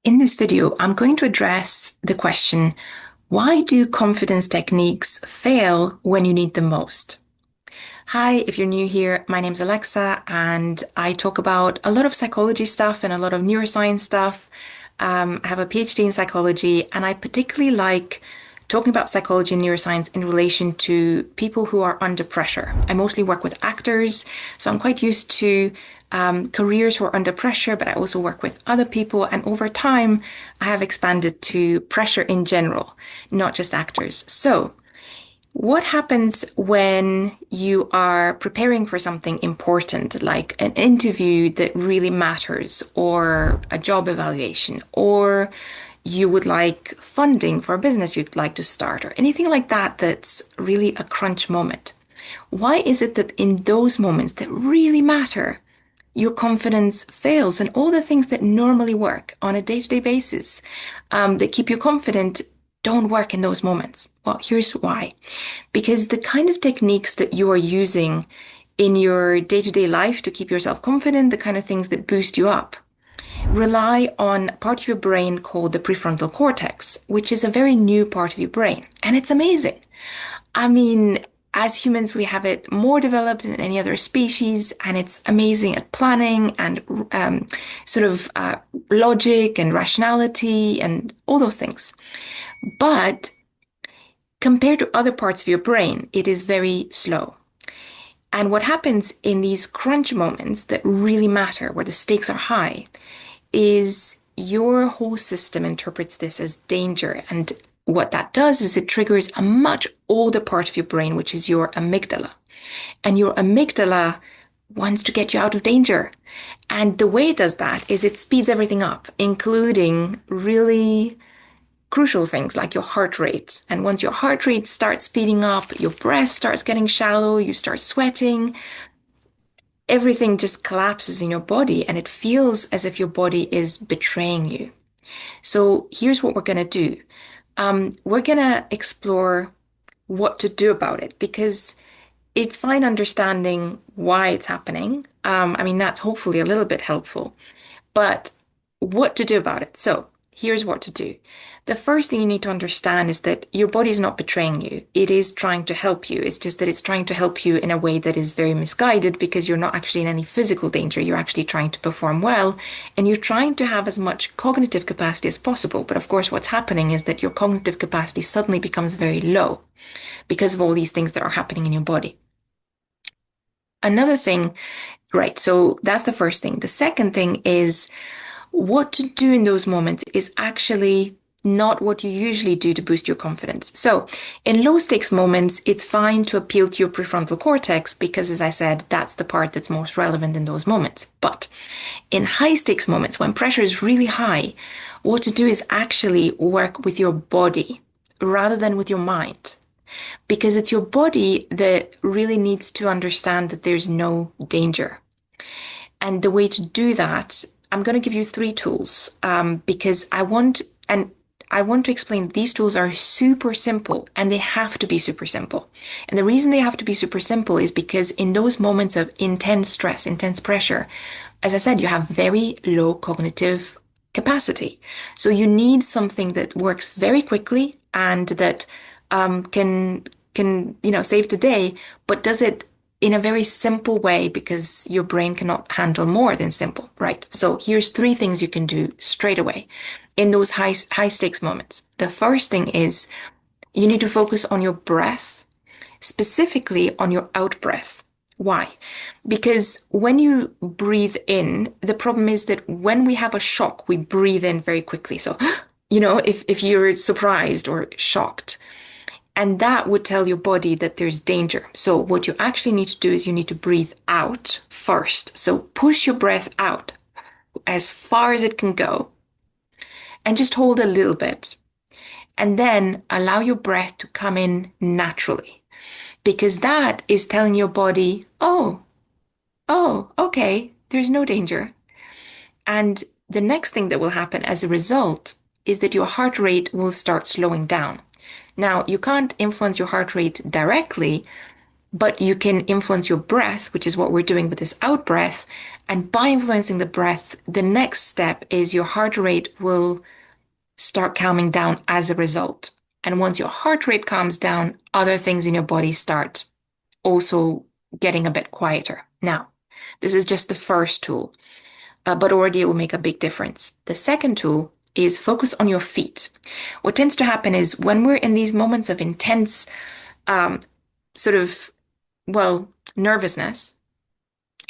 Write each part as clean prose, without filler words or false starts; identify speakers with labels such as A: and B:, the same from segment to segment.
A: In this video, I'm going to address the question, why do confidence techniques fail when you need them most? Hi, if you're new here, my name's Alexa, and I talk about a lot of psychology stuff and a lot of neuroscience stuff. I have a PhD in psychology, and I particularly like talking about psychology and neuroscience in relation to people who are under pressure. I mostly work with actors, so I'm quite used to careers who are under pressure, but I also work with other people. And over time, I have expanded to pressure in general, not just actors. So, what happens when you are preparing for something important, like an interview that really matters, or a job evaluation, or you would like funding for a business you'd like to start, or anything like that that's really a crunch moment? Why is it that in those moments that really matter, your confidence fails and all the things that normally work on a day-to-day basis that keep you confident don't work in those moments? Well, here's why. Because the kind of techniques that you are using in your day-to-day life to keep yourself confident, the kind of things that boost you up, rely on a part of your brain called the prefrontal cortex, which is a very new part of your brain. And it's amazing. I mean, as humans, we have it more developed than any other species, and it's amazing at planning and logic and rationality and all those things. But compared to other parts of your brain, it is very slow. And what happens in these crunch moments that really matter, where the stakes are high, is your whole system interprets this as danger. And what that does is it triggers a much older part of your brain, which is your amygdala. And your amygdala wants to get you out of danger. And the way it does that is it speeds everything up, including really crucial things like your heart rate. And once your heart rate starts speeding up, your breath starts getting shallow, you start sweating, everything just collapses in your body and it feels as if your body is betraying you. So here's what we're going to do. We're going to explore what to do about it because it's fine understanding why it's happening. That's hopefully a little bit helpful, but what to do about it. So here's what to do. The first thing you need to understand is that your body is not betraying you. It is trying to help you. It's just that it's trying to help you in a way that is very misguided because you're not actually in any physical danger. You're actually trying to perform well and you're trying to have as much cognitive capacity as possible. But of course, what's happening is that your cognitive capacity suddenly becomes very low because of all these things that are happening in your body. Another thing, right, so that's the first thing. The second thing is what to do in those moments is actually not what you usually do to boost your confidence. So in low stakes moments, it's fine to appeal to your prefrontal cortex because, as I said, that's the part that's most relevant in those moments. But in high stakes moments, when pressure is really high, what to do is actually work with your body rather than with your mind. Because it's your body that really needs to understand that there's no danger. And the way to do that, I'm going to give you three tools because I want to explain these tools are super simple and they have to be super simple. And the reason they have to be super simple is because in those moments of intense stress, intense pressure, as I said, you have very low cognitive capacity. So you need something that works very quickly and that can save today, but does it in a very simple way because your brain cannot handle more than simple, right? So here's three things you can do straight away in those high stakes moments. The first thing is you need to focus on your breath, specifically on your out breath. Why? Because when you breathe in, the problem is that when we have a shock, we breathe in very quickly. So, if you're surprised or shocked, and that would tell your body that there's danger. So what you actually need to do is you need to breathe out first. So push your breath out as far as it can go and just hold a little bit. And then allow your breath to come in naturally because that is telling your body, oh, okay, there's no danger. And the next thing that will happen as a result is that your heart rate will start slowing down. Now, you can't influence your heart rate directly, but you can influence your breath, which is what we're doing with this out breath. And by influencing the breath, the next step is your heart rate will start calming down as a result. And once your heart rate calms down, other things in your body start also getting a bit quieter. Now, this is just the first tool, but already it will make a big difference. The second tool is focus on your feet. What tends to happen is when we're in these moments of intense, um, sort of, well, nervousness,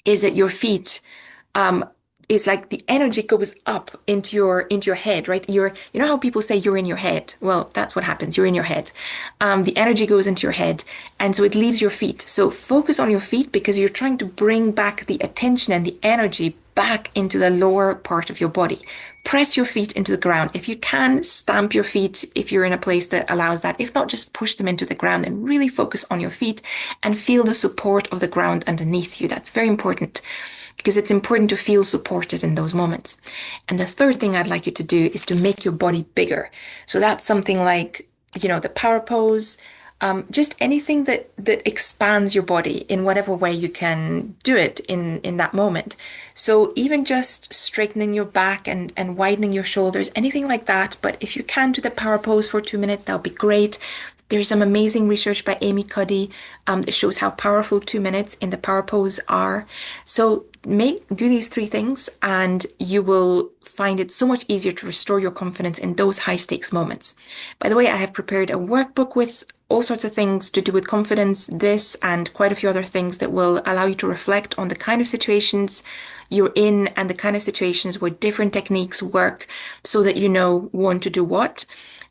A: is that your feet um, it's like the energy goes up into your head, right? You know how people say you're in your head? Well, that's what happens. You're in your head. The energy goes into your head, and so it leaves your feet. So focus on your feet because you're trying to bring back the attention and the energy back into the lower part of your body. Press your feet into the ground. If you can, stamp your feet if you're in a place that allows that. If not, just push them into the ground and really focus on your feet and feel the support of the ground underneath you. That's very important because it's important to feel supported in those moments. And the third thing I'd like you to do is to make your body bigger. So that's something like, the power pose, just anything that expands your body in whatever way you can do it in that moment. So even just straightening your back and widening your shoulders, anything like that. But if you can do the power pose for 2 minutes, that would be great. There's some amazing research by Amy Cuddy that shows how powerful 2 minutes in the power pose are. So do these three things and you will find it so much easier to restore your confidence in those high stakes moments. By the way, I have prepared a workbook with all sorts of things to do with confidence, this and quite a few other things that will allow you to reflect on the kind of situations you're in and the kind of situations where different techniques work so that you know when to do what.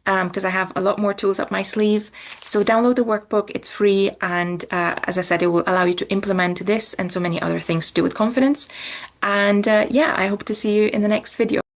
A: Because I have a lot more tools up my sleeve. So download the workbook, it's free. And as I said, it will allow you to implement this and so many other things to do with confidence. And yeah, I hope to see you in the next video.